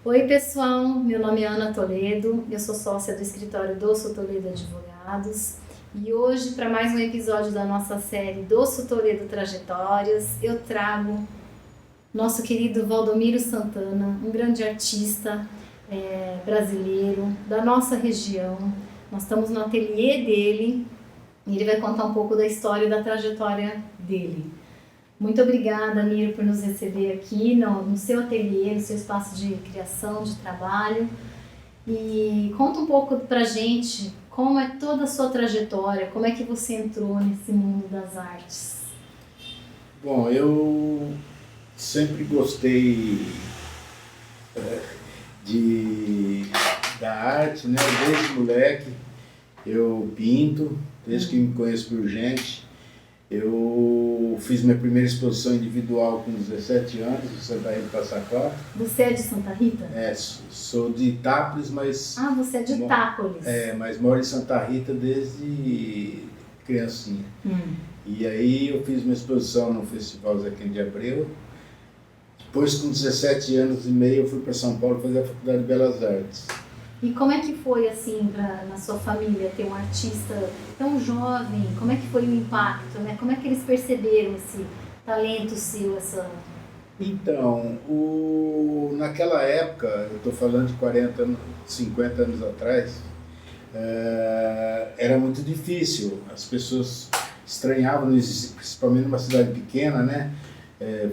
Oi pessoal, meu nome é Ana Toledo, eu sou sócia do escritório Dosso Toledo Advogados e hoje, para mais um episódio da nossa série Dosso Toledo Trajetórias, eu trago nosso querido Valdomiro Santana, um grande artista brasileiro da nossa região. Nós estamos no ateliê dele e ele vai contar um pouco da história e da trajetória dele. Muito obrigada, Miro, por nos receber aqui no seu ateliê, no seu espaço de criação, de trabalho. E conta um pouco pra gente como é toda a sua trajetória, como é que você entrou nesse mundo das artes. Bom, eu sempre gostei da arte, né? Desde moleque eu pinto, desde que me conheço por gente. Eu fiz minha primeira exposição individual com 17 anos, no Santa Rita Passa Quatro. Você é de Santa Rita? Sou de Itápolis, mas... Ah, você é de Itápolis. Mas moro em Santa Rita desde criancinha. E aí eu fiz uma exposição no Festival Zequim de Abreu. Depois, com 17 anos e meio, eu fui para São Paulo fazer a Faculdade de Belas Artes. E como é que foi, assim, na sua família, ter um artista tão jovem? Como é que foi o impacto, né? Como é que eles perceberam esse talento seu, essa... Então, naquela época, eu estou falando de 40 anos, 50 anos atrás, era muito difícil. As pessoas estranhavam, principalmente numa cidade pequena, né?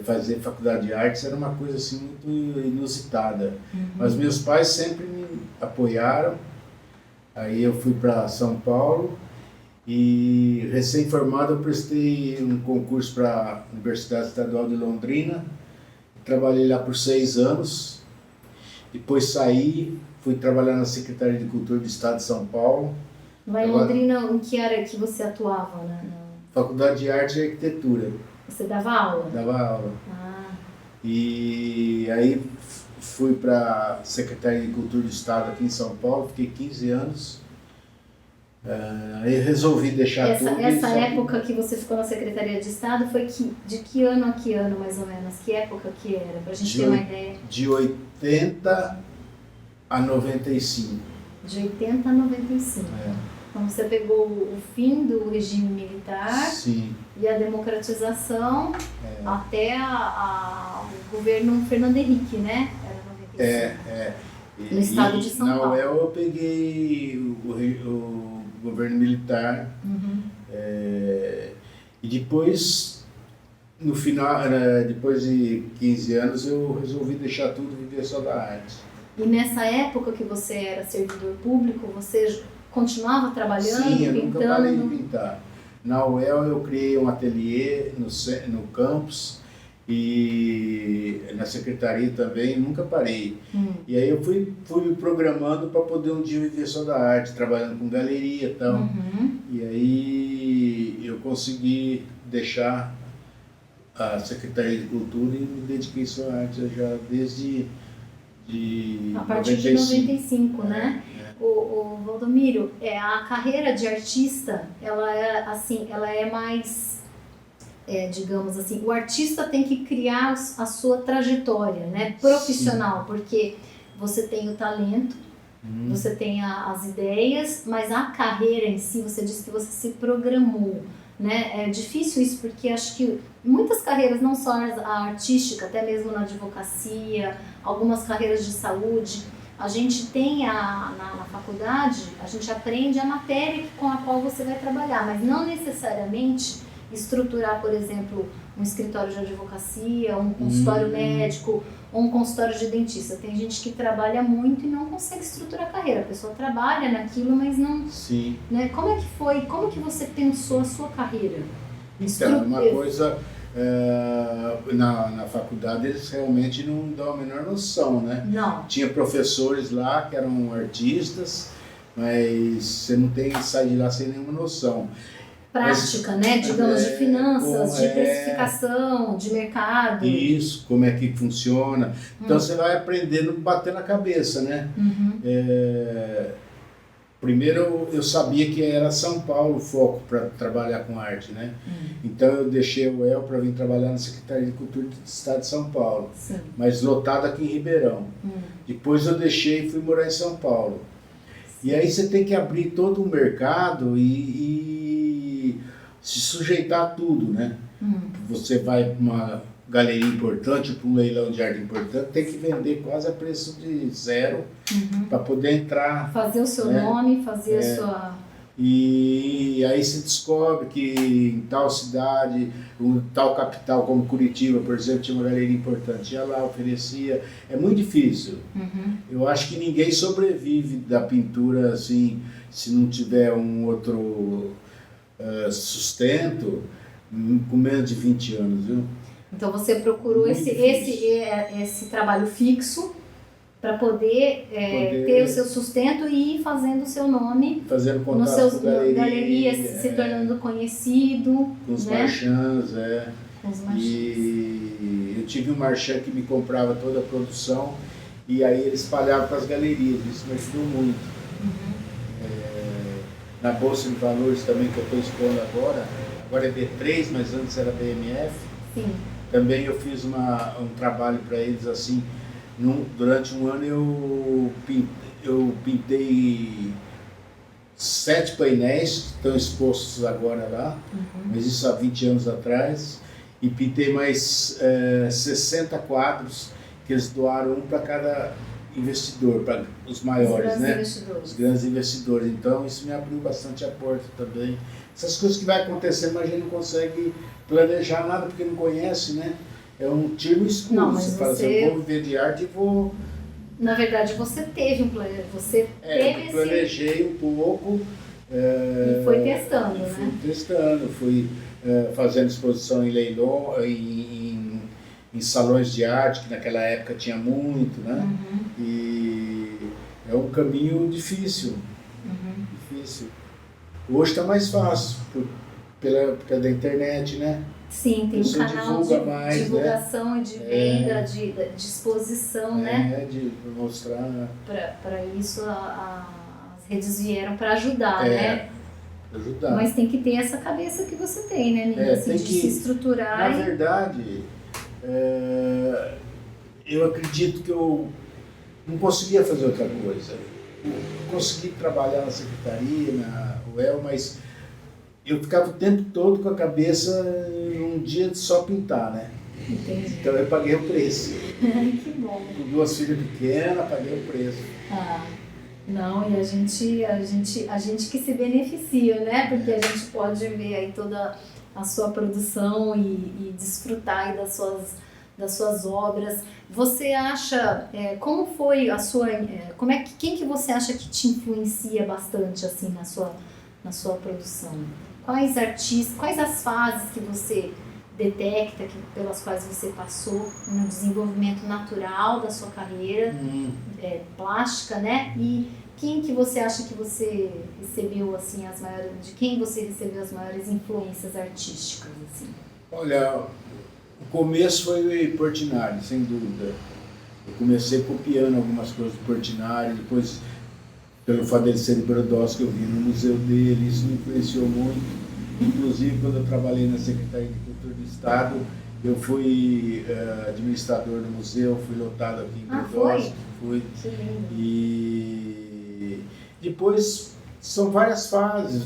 Fazer faculdade de artes era uma coisa assim muito inusitada. Mas meus pais sempre me apoiaram. Aí eu fui para São Paulo e, recém-formado, eu prestei um concurso para a Universidade Estadual de Londrina. Trabalhei lá por 6 anos. Depois saí, fui trabalhar na Secretaria de Cultura do Estado de São Paulo. Lá em Londrina, em que área que você atuava? Faculdade de Arte e Arquitetura. Você dava aula? Dava aula. Ah. E aí fui para a Secretaria de Cultura do Estado aqui em São Paulo, fiquei 15 anos. Aí resolvi deixar tudo. Essa época que você ficou na Secretaria de Estado foi de que ano a que ano, mais ou menos? Que época que era? Para a gente ter uma ideia. De 80 a 95. De 80 a 95. Então você pegou o fim do regime militar. Sim. E a democratização até o governo Fernando Henrique, né? Era 95. No estado de São Paulo. Na UEL eu peguei o governo militar. E depois, no final, depois de 15 anos, eu resolvi deixar tudo e viver só da arte. E nessa época que você era servidor público, você continuava trabalhando, Sim, eu pintando? nunca parei de pintar. Na UEL eu criei um ateliê no campus e na secretaria também, nunca parei. E aí eu fui me programando para poder um dia viver só da arte, trabalhando com galeria e tal. E aí eu consegui deixar a Secretaria de Cultura e me dediquei só à arte já desde a partir de 95, né? O Valdomiro, a carreira de artista, ela é mais, digamos assim, o artista tem que criar a sua trajetória, né, profissional. Sim. Porque você tem o talento, você tem as ideias, mas a carreira em si, você disse que você se programou, né? É difícil isso porque acho que muitas carreiras, não só a artística, até mesmo na advocacia, algumas carreiras de saúde, a gente tem na faculdade, a gente aprende a matéria com a qual você vai trabalhar, mas não necessariamente estruturar, por exemplo, um escritório de advocacia, um consultório médico ou um consultório de dentista. Tem gente que trabalha muito e não consegue estruturar a carreira. A pessoa trabalha naquilo, mas não... Sim. Né? Como é que foi? Como que você pensou a sua carreira? Então, uma coisa... na faculdade eles realmente não dão a menor noção, né? Não. Tinha professores lá que eram artistas, mas você não sai de lá sem nenhuma noção. Prática, né? Digamos, de finanças, de precificação, de mercado. Isso, como é que funciona. Então você vai aprendendo, batendo a cabeça, né? primeiro eu sabia que era São Paulo o foco para trabalhar com arte, né? Então eu deixei o El para vir trabalhar na Secretaria de Cultura do Estado de São Paulo, Sim. mas lotado aqui em Ribeirão. Depois eu deixei e fui morar em São Paulo. E aí você tem que abrir todo o mercado e se sujeitar a tudo, né? Você vai para uma galeria importante, para um leilão de arte importante, tem que vender quase a preço de zero para poder entrar. Fazer o seu nome, fazer a sua... E aí se descobre que em tal cidade, tal capital como Curitiba, por exemplo, tinha uma galeria importante, ia lá, oferecia. É muito difícil. Eu acho que ninguém sobrevive da pintura assim, se não tiver um outro sustento, com menos de 20 anos, viu? Então você procurou esse trabalho fixo para poder ter o seu sustento e ir fazendo o seu nome, fazendo nos contato seus com galerias, se tornando conhecido, com os né? marchands, Com os marchands. E eu tive um marchand que me comprava toda a produção e aí ele espalhava para as galerias, isso me ajudou muito. Na Bolsa de Valores também, que eu estou expondo agora é B3, mas antes era BMF. Sim. Também eu fiz um trabalho para eles assim, durante um ano eu pintei 7 painéis que estão expostos agora lá, mas isso há 20 anos atrás, e pintei mais 60 quadros que eles doaram um para cada investidor, para os maiores, né? Os grandes investidores. Então isso me abriu bastante a porta também. Essas coisas que vai acontecendo, mas a gente não consegue planejar nada porque não conhece, né? É um tiro no escuro. Não, mas você fala assim, eu vou viver de arte e vou... Na verdade, você teve um plano, você teve planejei um pouco. E foi testando, né? Fui testando, fui fazendo exposição em leilão, em salões de arte, que naquela época tinha muito, né? E é um caminho difícil. Difícil. Hoje está mais fácil, por causa da internet, né? Sim, tem um canal de divulgação, né? De venda, de exposição, né? De mostrar. Para isso, as redes vieram para ajudar, né? Ajudar. Mas tem que ter essa cabeça que você tem, né, Nina? Assim, de se estruturar. Na verdade, eu acredito que eu não conseguia fazer outra coisa. Eu consegui trabalhar na secretaria, na UEL, mas eu ficava o tempo todo com a cabeça num dia de só pintar, né? Entendi. Então eu paguei o preço. Que bom. Com 2 filhas pequenas, paguei o preço. Não, e a gente que se beneficia, né? Porque a gente pode ver aí toda a sua produção e desfrutar aí das suas obras. Você acha, como foi a sua, quem que você acha que te influencia bastante assim na sua produção? Quais artistas, quais as fases que você detecta pelas quais você passou no desenvolvimento natural da sua carreira plástica, né? E quem que você acha que você recebeu assim de quem você recebeu as maiores influências artísticas assim? Olha, o começo foi o Portinari, sem dúvida. Eu comecei copiando algumas coisas do Portinari, depois pelo fato dele ser de Brodowski, eu vi no museu dele, isso me influenciou muito. Inclusive, quando eu trabalhei na Secretaria de Cultura do Estado, eu fui administrador do museu, fui lotado aqui em Brodowski. Fui. E depois, são várias fases.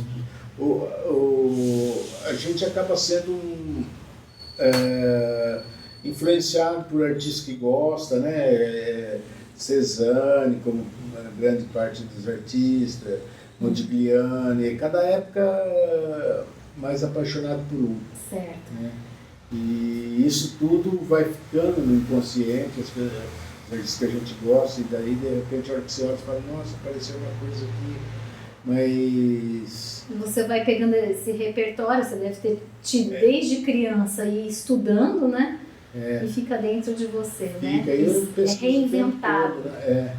A gente acaba sendo influenciado por artistas que gosta, né? Cezanne, como uma grande parte dos artistas, Modigliani, cada época mais apaixonado por um. Certo. Né? E isso tudo vai ficando no inconsciente, as artistas que a gente gosta, e daí de repente a hora que você olha e fala, nossa, apareceu uma coisa aqui, mas... Você vai pegando esse repertório, você deve ter tido desde criança e estudando, né? E fica dentro de você, né? Eu pesquiso reinventado. Todo, né?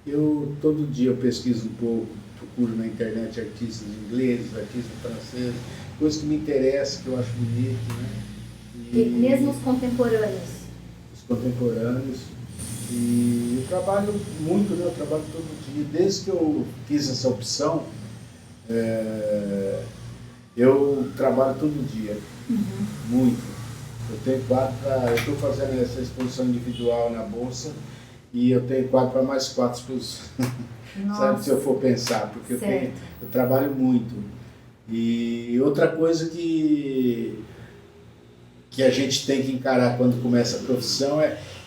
Eu todo dia eu pesquiso um pouco, procuro na internet artistas ingleses, artistas franceses, coisas que me interessam, que eu acho bonito, né? E mesmo os contemporâneos? Os contemporâneos. E eu trabalho muito, né? Eu trabalho todo dia. Desde que eu fiz essa opção, eu trabalho todo dia, muito. Eu estou fazendo essa exposição individual na Bolsa e eu tenho quadro para mais 4 exposições. Sabe, se eu for pensar, porque eu trabalho muito. E outra coisa que a gente tem que encarar quando começa a profissão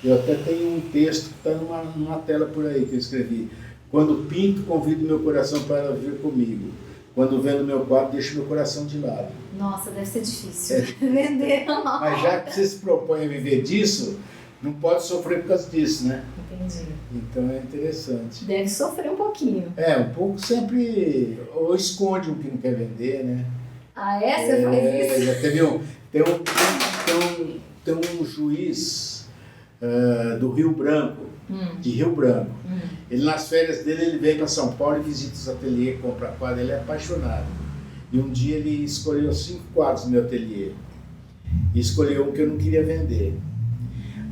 eu até tenho um texto que está numa tela por aí que eu escrevi. Quando pinto, convido meu coração para vir comigo. Quando vendo meu quadro, deixo meu coração de lado. Nossa, deve ser difícil vender. Mas já que você se propõe a viver disso, não pode sofrer por causa disso, né? Entendi. Então é interessante. Deve sofrer um pouquinho. Um pouco sempre, ou esconde o que não quer vender, né? Ah, você faz isso? Já tem um juiz do Rio Branco, de Rio Branco. Ele, nas férias dele, ele vem para São Paulo e visita os ateliês, compra quadro, ele é apaixonado. E um dia ele escolheu 5 quadros no meu ateliê. E escolheu um que eu não queria vender.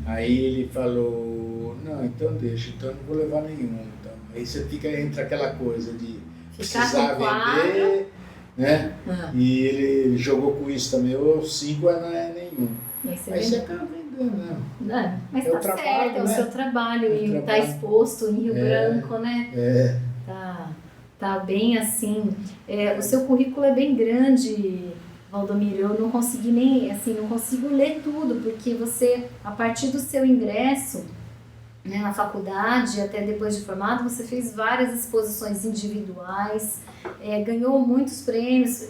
Aí ele falou, não, então deixa, então eu não vou levar nenhum. Então. Aí você fica entre aquela coisa de precisar vender, né? E ele jogou com isso também, ou 5 não é nenhum. Aí você acaba vendendo, né? Mas tá certo, é o seu trabalho e tá exposto em Rio Branco, né? Tá bem assim. O seu currículo é bem grande, Valdomiro. Eu não consegui não consigo ler tudo, porque você, a partir do seu ingresso, né, na faculdade, até depois de formado, você fez várias exposições individuais, ganhou muitos prêmios,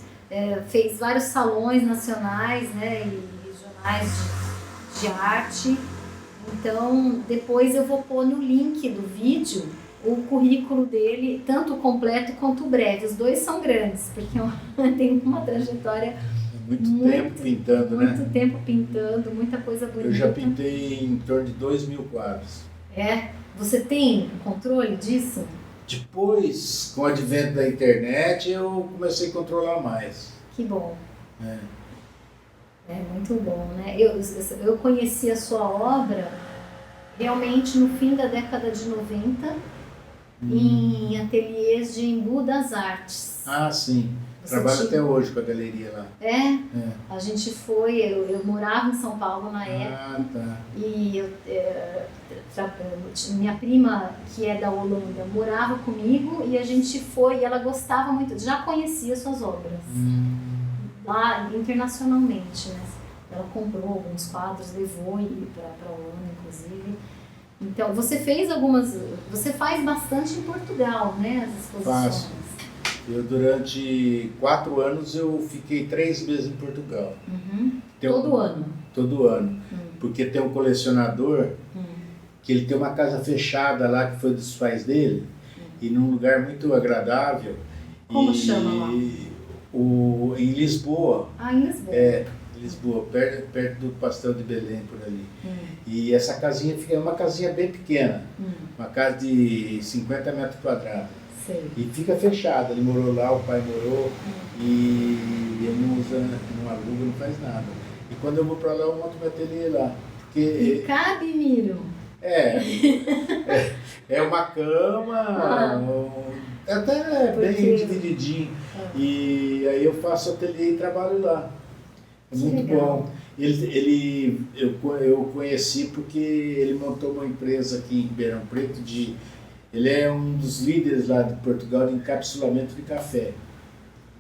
fez vários salões nacionais, né, e regionais de arte. Então, depois eu vou pôr no link do vídeo o currículo dele, tanto o completo quanto o breve. Os dois são grandes, porque tem uma trajetória muito tempo pintando, né? Muito tempo pintando, muita coisa bonita. Eu já pintei em torno de 2.000 quadros. Você tem controle disso? Depois, com o advento da internet, eu comecei a controlar mais. Que bom. É muito bom, né? Eu conheci a sua obra realmente no fim da década de 90, em ateliês de Embu das Artes. Ah, sim. Trabalho até hoje com a galeria lá. A gente foi, eu morava em São Paulo na época. Tá. E minha prima, que é da Holanda, morava comigo e a gente foi, e ela gostava muito, já conhecia suas obras. Lá internacionalmente, né? Ela comprou alguns quadros, levou para a Holanda, inclusive. Então, você faz bastante em Portugal, né, as exposições? Faço. Durante 4 anos, eu fiquei 3 meses em Portugal. Todo ano? Todo ano. Porque tem um colecionador que ele tem uma casa fechada lá, que foi dos pais dele, e num lugar muito agradável. Como chama lá? Em Lisboa. Em Lisboa. Lisboa, perto do Pastel de Belém, por ali. E essa casinha é uma casinha bem pequena, uma casa de 50 metros quadrados. Sei. E fica fechada. Ele morou lá, o pai morou, e ele não usa, não aluga, não faz nada. E quando eu vou para lá, eu monto meu ateliê lá. E cabe, Miro? É uma cama, até bem divididinho. E aí eu faço ateliê e trabalho lá. É muito bom. Eu conheci porque ele montou uma empresa aqui em Ribeirão Preto ele é um dos líderes lá de Portugal de encapsulamento de café.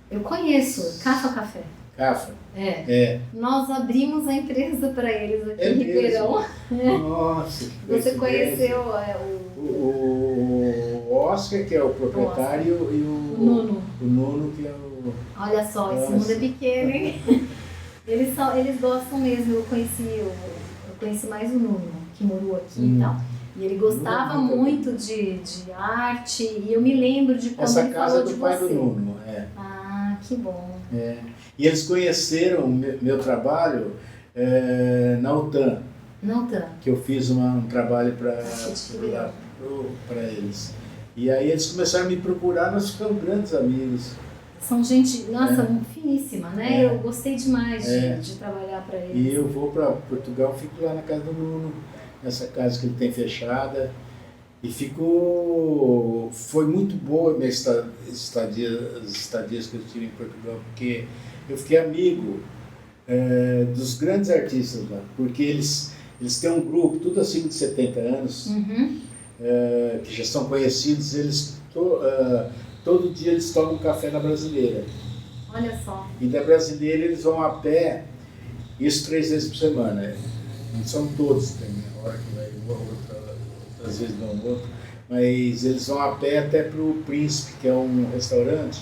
Eu conheço, Cafa Café. Cafa? Nós abrimos a empresa para eles aqui em Ribeirão. Nossa, você conheceu o Oscar, que é o proprietário, e o Nuno, que é o... Olha só, esse mundo é pequeno, hein? Eles gostam mesmo. Eu conheci mais o Nuno, que morou aqui e tal. E ele gostava muito de arte, e eu me lembro de quando ele falou de você. Essa casa do pai do Nuno, Ah, que bom. E eles conheceram meu trabalho na UTAN. Na UTAN. Que eu fiz um trabalho para eles. E aí eles começaram a me procurar, nós ficamos grandes amigos. São gente, finíssima, né? Eu gostei demais de trabalhar para eles. E eu vou para Portugal, fico lá na casa do Nuno. nessa casa que ele tem fechada. E foi muito boa a minha as estadias que eu tive em Portugal, porque eu fiquei amigo dos grandes artistas lá, porque eles têm um grupo, tudo acima de 70 anos, que já são conhecidos, todo dia eles tomam café na Brasileira. Olha só. E da Brasileira eles vão a pé, isso 3 vezes por semana. Não são todos, tem hora que vai outras vezes não outro, mas eles vão a pé até para o Príncipe, que é um restaurante.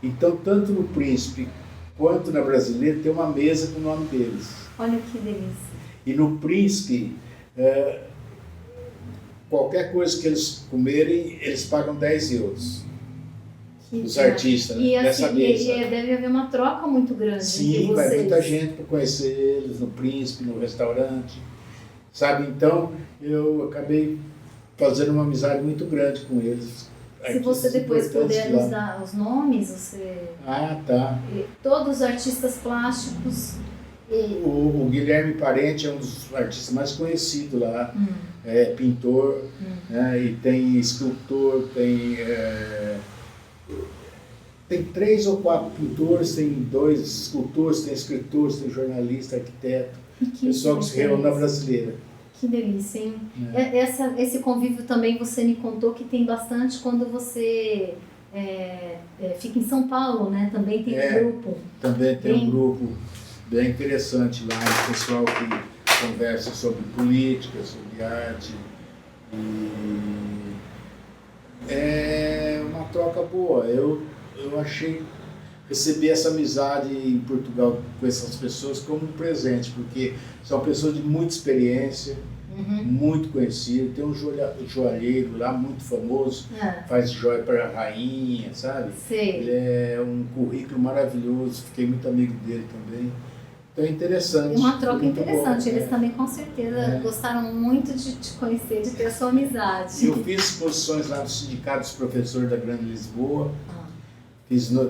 Então, tanto no Príncipe quanto na Brasileira tem uma mesa com o nome deles. Olha que delícia. E no Príncipe, qualquer coisa que eles comerem, eles pagam 10 euros. Os artistas, nessa mesa. E deve haver uma troca muito grande. Sim, vai muita gente para conhecer eles no Príncipe, no restaurante, sabe? Então, eu acabei fazendo uma amizade muito grande com eles. Se você depois puder nos dar os nomes, você... Ah, tá. Todos os artistas plásticos... O Guilherme Parente é um dos artistas mais conhecidos lá. É pintor, né? E tem escultor, tem 3 ou 4 pintores, tem 2 escultores, tem escritores, tem jornalista, arquiteto, pessoal que se reúne na Brasileira. Que delícia, hein? Esse convívio também você me contou que tem bastante quando você fica em São Paulo, né? Também tem um grupo. Também tem um grupo bem interessante lá, o pessoal que conversa sobre política, sobre arte. E é uma troca boa. Eu recebi essa amizade em Portugal com essas pessoas como um presente, porque são pessoas de muita experiência, muito conhecidas. Tem um joalheiro lá muito famoso, faz joia para a rainha, sabe? Sei. Ele é um currículo maravilhoso, fiquei muito amigo dele também. Então é interessante. Uma troca interessante. Eles também com certeza gostaram muito de te conhecer, de ter a sua amizade. Eu fiz exposições lá no Sindicato dos Professores da Grande Lisboa.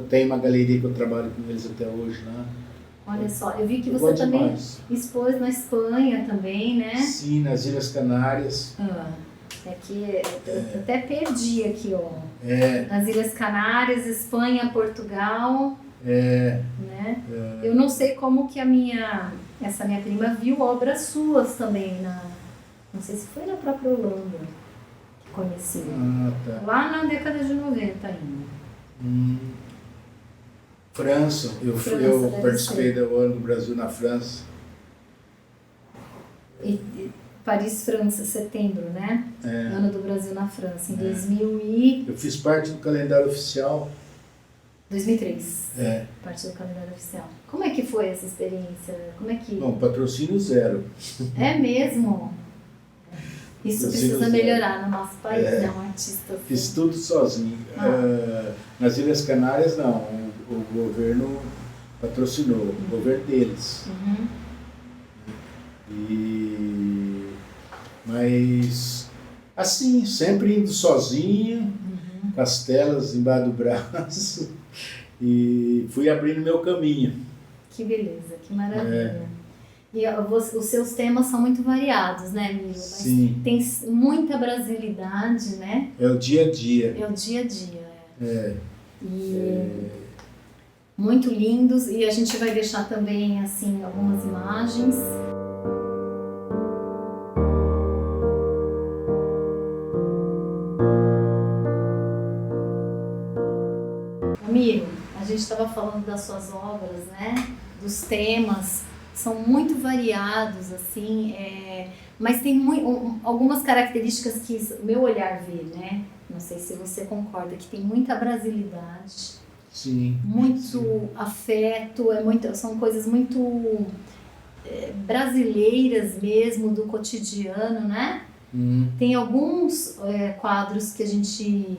Tem uma galeria que eu trabalho com eles até hoje lá. Olha só, eu vi que você também expôs na Espanha também, né? Sim, nas Ilhas Canárias. Aqui, eu até perdi aqui, ó. Nas Ilhas Canárias, Espanha, Portugal. Né? Eu não sei como que essa minha prima viu obras suas também, não sei se foi na própria Holanda que conheci. Tá. Lá na década de 90 ainda. França, eu participei do Ano do Brasil na França. Paris, França, setembro, né? Ano do Brasil na França, em 2000 Eu fiz parte do calendário oficial. 2003. Parte do calendário oficial. Como é que foi essa experiência? Bom, patrocínio 0. É mesmo? Isso precisa melhorar no nosso país, né? Um artista assim. Fiz tudo sozinho. Nas Ilhas Canárias, não. O governo patrocinou, o governo deles. Mas, assim, sempre indo sozinho, com as telas embaixo do braço, e fui abrindo meu caminho. Que beleza, que maravilha. E os seus temas são muito variados, né, Miro? Sim. Tem muita brasilidade, né? É o dia a dia. É o dia a dia, muito lindos. E a gente vai deixar também, assim, algumas imagens. Miro, a gente estava falando das suas obras, né? Dos temas. São muito variados, assim, mas tem algumas características que o meu olhar vê, né? Não sei se você concorda, que tem muita brasilidade, muito afeto, são coisas muito brasileiras mesmo, do cotidiano, né? Tem alguns quadros que a gente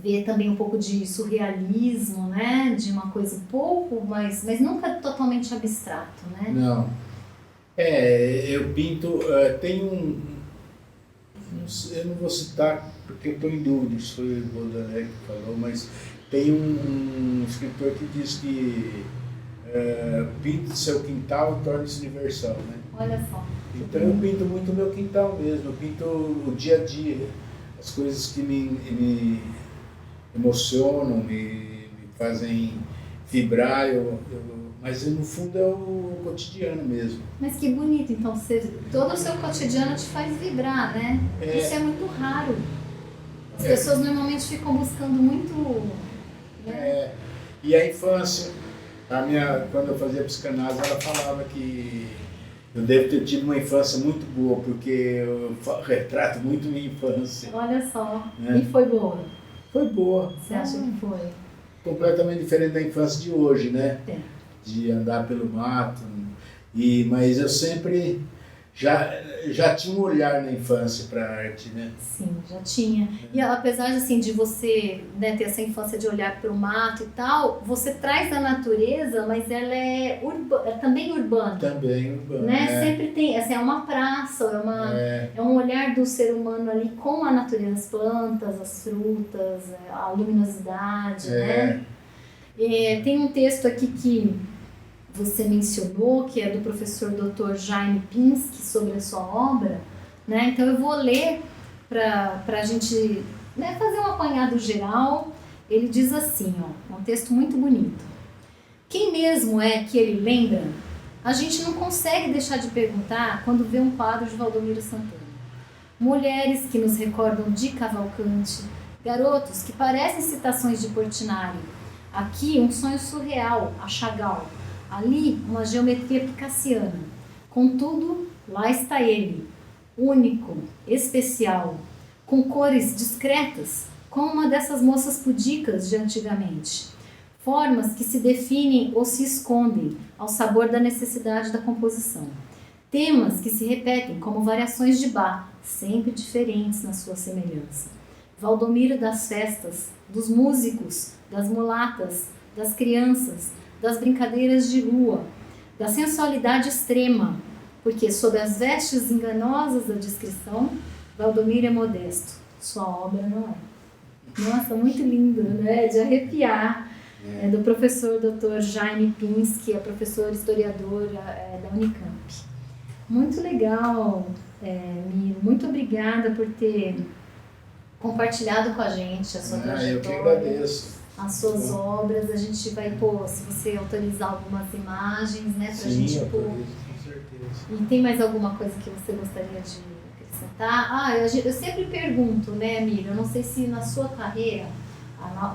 vê também um pouco de surrealismo, né? De uma coisa um pouco, mas nunca totalmente abstrato, né? Não. Eu pinto, tem eu não vou citar porque eu estou em dúvida, isso foi o Baudelaire que falou, mas tem um escritor que diz que Pinte seu quintal e torne-se universal, né? Olha só. Então eu pinto muito o meu quintal mesmo, eu pinto o dia a dia, as coisas que me emocionam, me fazem vibrar, mas no fundo é o cotidiano mesmo. Mas que bonito, então todo o seu cotidiano te faz vibrar, né? Isso é muito raro. As pessoas normalmente ficam buscando muito... Né? E a infância, quando eu fazia psicanálise, ela falava que eu devo ter tido uma infância muito boa, porque eu retrato muito minha infância. Olha só, né? E foi boa? Foi boa. Você acha que foi? Completamente diferente da infância de hoje, né? De andar pelo mato. Mas eu sempre já tinha um olhar na infância para a arte, né? Sim, já tinha. E apesar assim, de você, né, ter essa infância de olhar para o mato e tal, você traz a natureza, mas ela é também urbana. Também urbana. Né? Sempre tem, assim, é uma praça, é um olhar do ser humano ali com a natureza, as plantas, as frutas, a luminosidade, né? Tem um texto aqui que você mencionou, que é do professor Dr. Jaime Pinsky, sobre a sua obra, né? Então eu vou ler para a gente, né, fazer um apanhado geral. Ele diz assim, ó, um texto muito bonito. Quem mesmo é que ele lembra? A gente não consegue deixar de perguntar quando vê um quadro de Valdomiro Santana. Mulheres que nos recordam de Cavalcante, garotos que parecem citações de Portinari. Aqui um sonho surreal, a Chagall. Ali, uma geometria picassiana. Contudo, lá está ele, único, especial, com cores discretas, como uma dessas moças pudicas de antigamente. Formas que se definem ou se escondem ao sabor da necessidade da composição. Temas que se repetem como variações de Bach, sempre diferentes na sua semelhança. Valdomiro das festas, dos músicos, das mulatas, das crianças, das brincadeiras de rua, da sensualidade extrema, porque sob as vestes enganosas da descrição, Valdomiro é modesto, sua obra não é. Nossa, muito lindo, né? De arrepiar. É do professor Dr. Jaime Pinsky, é professor historiador da Unicamp. Muito legal, Miro. Muito obrigada por ter compartilhado com a gente a sua trajetória. Eu que agradeço. As suas obras, a gente vai pôr, se você autorizar algumas imagens, né, pra gente pôr. Com certeza. E tem mais alguma coisa que você gostaria de acrescentar? Eu sempre pergunto, né, Miro, eu não sei se na sua carreira,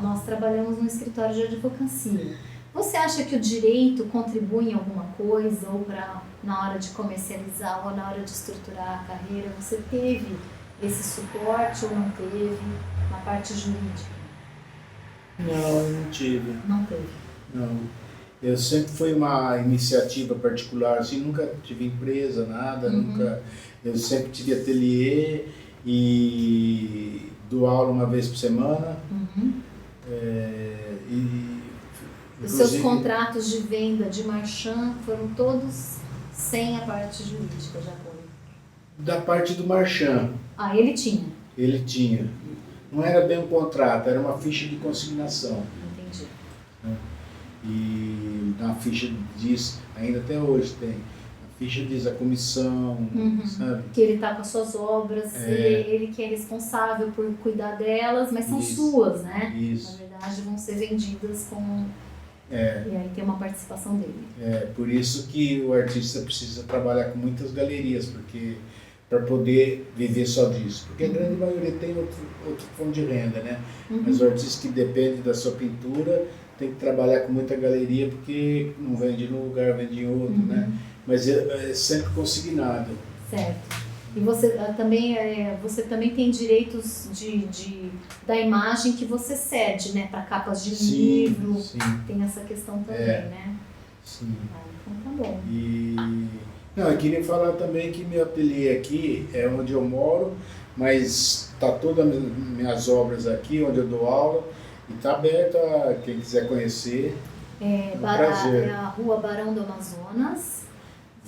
nós trabalhamos no escritório de advocacia. Você acha que o direito contribui em alguma coisa, ou na hora de comercializar, ou na hora de estruturar a carreira, você teve esse suporte ou não teve na parte jurídica? Não tive. Não teve? Não. Eu sempre fui uma iniciativa particular, assim, nunca tive empresa, nada, nunca. Eu sempre tive ateliê e dou aula uma vez por semana. Os seus contratos de venda de marchand foram todos sem a parte jurídica de apoio? Da parte do marchand. Ele tinha? Ele tinha. Não era bem um contrato, era uma ficha de consignação. Entendi. E na ficha diz, ainda até hoje tem, a ficha diz a comissão, sabe? Que ele está com as suas obras, ele que é responsável por cuidar delas, mas são suas, né? Isso. Na verdade vão ser vendidas com... E aí tem uma participação dele. Por isso que o artista precisa trabalhar com muitas galerias, porque para poder viver só disso. Porque a grande maioria tem outro fonte de renda, né? Mas o artista que depende da sua pintura tem que trabalhar com muita galeria, porque não vende num lugar, vende em outro, né? Mas é sempre consignado. Certo. E você também tem direitos da imagem que você cede, né? Para capas de livro. Sim. Tem essa questão também, né? Sim. Então tá bom. Eu queria falar também que meu ateliê aqui é onde eu moro, mas tá todas as minhas obras aqui, onde eu dou aula, e tá aberto a quem quiser conhecer. É a Rua Barão do Amazonas.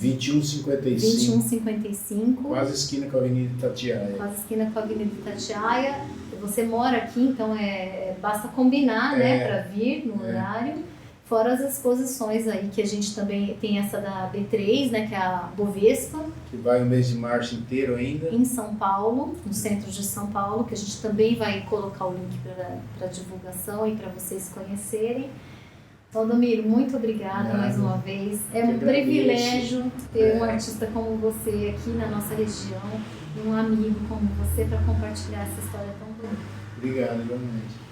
2155. Quase esquina com a Avenida Itatiaia. Quase esquina com a Avenida Itatiaia. Você mora aqui, então basta combinar, né, para vir no horário. Fora as exposições aí, que a gente também tem essa da B3, né, que é a Bovespa. Que vai o mês de março inteiro ainda. Em São Paulo, no centro de São Paulo, que a gente também vai colocar o link para divulgação e para vocês conhecerem. Valdomiro, muito obrigada mais uma vez. É um privilégio ter um artista como você aqui na nossa região e um amigo como você para compartilhar essa história tão bonita. Obrigado, igualmente.